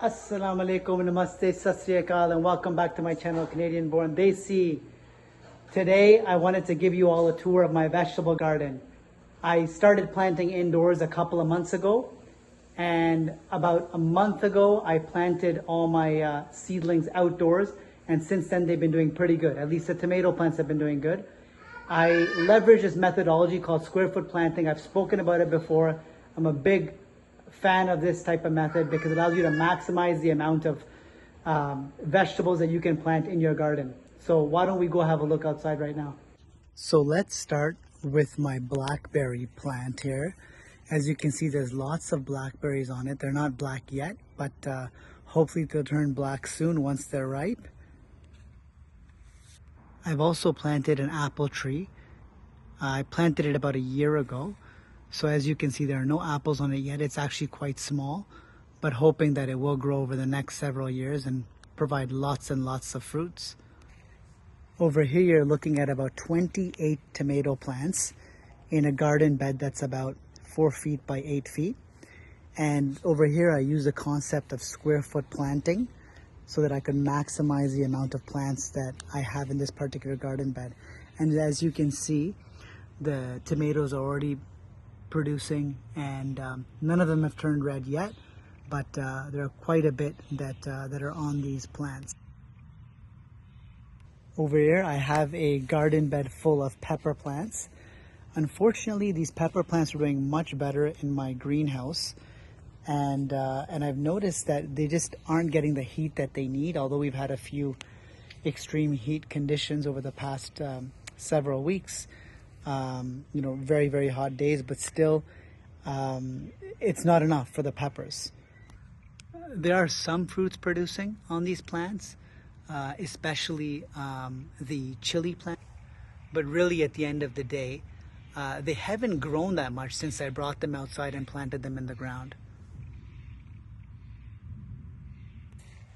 Assalamu alaikum, namaste, sat sri akal, and welcome back to my channel, Canadian Born Desi. Today, I wanted to give you all a tour of my vegetable garden. I started planting indoors a couple of months ago, and about a month ago, I planted all my seedlings outdoors, and since then, they've been doing pretty good. At least the tomato plants have been doing good. I leverage this methodology called square foot planting. I've spoken about it before. I'm a big fan of this type of method because it allows you to maximize the amount of vegetables that you can plant in your garden. So why don't we go have a look outside right now? So let's start with my blackberry plant here. As you can see, there's lots of blackberries on it. They're not black yet, but hopefully they'll turn black soon once they're ripe. I've also planted an apple tree. I planted it about a year ago. So as you can see, there are no apples on it yet. It's actually quite small, but hoping that it will grow over the next several years and provide lots and lots of fruits. Over here, you're looking at about 28 tomato plants in a garden bed that's about 4 feet by 8 feet. And over here, I use the concept of square foot planting so that I can maximize the amount of plants that I have in this particular garden bed. And as you can see, the tomatoes are already producing, and none of them have turned red yet, but there are quite a bit that are on these plants. Over here I have a garden bed full of pepper plants. Unfortunately, these pepper plants are doing much better in my greenhouse, and I've noticed that they just aren't getting the heat that they need, although we've had a few extreme heat conditions over the past several weeks. Very, very hot days, but still it's not enough for the peppers. There are some fruits producing on these plants, especially the chili plant, but really at the end of the day, they haven't grown that much since I brought them outside and planted them in the ground.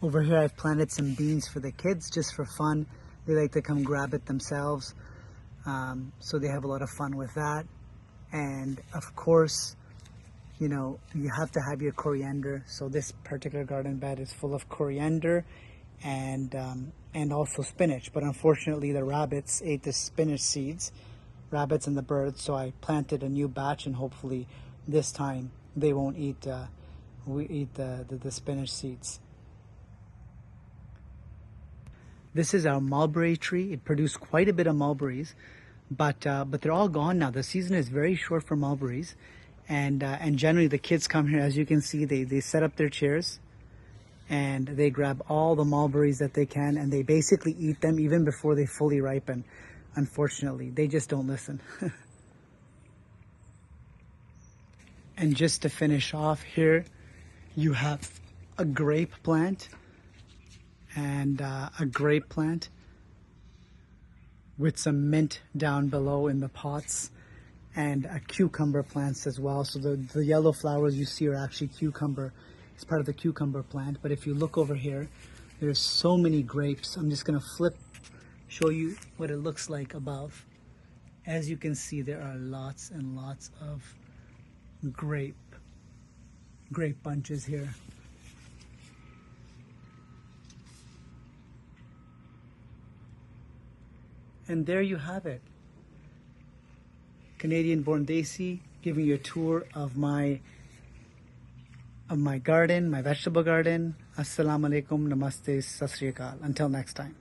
Over here I've planted some beans for the kids just for fun. They like to come grab it themselves. So they have a lot of fun with that. And of course, you have to have your coriander. So this particular garden bed is full of coriander and also spinach. But unfortunately, the rabbits ate the spinach seeds, rabbits and the birds. So I planted a new batch, and hopefully this time they won't eat the spinach seeds. This is our mulberry tree. It produced quite a bit of mulberries, but they're all gone now. The season is very short for mulberries, and generally the kids come here. As you can see, they set up their chairs, and they grab all the mulberries that they can, and they basically eat them even before they fully ripen. Unfortunately, they just don't listen. And just to finish off here, you have a grape plant. And a grape plant with some mint down below in the pots, and a cucumber plants as well. So the yellow flowers you see are actually cucumber. It's part of the cucumber plant. But if you look over here, there's so many grapes. I'm just gonna show you what it looks like above. As you can see, there are lots and lots of grape bunches here. And there you have it. Canadian Born Desi, giving you a tour of my garden, my vegetable garden. Assalamu alaikum, namaste, sat sri akal. Until next time.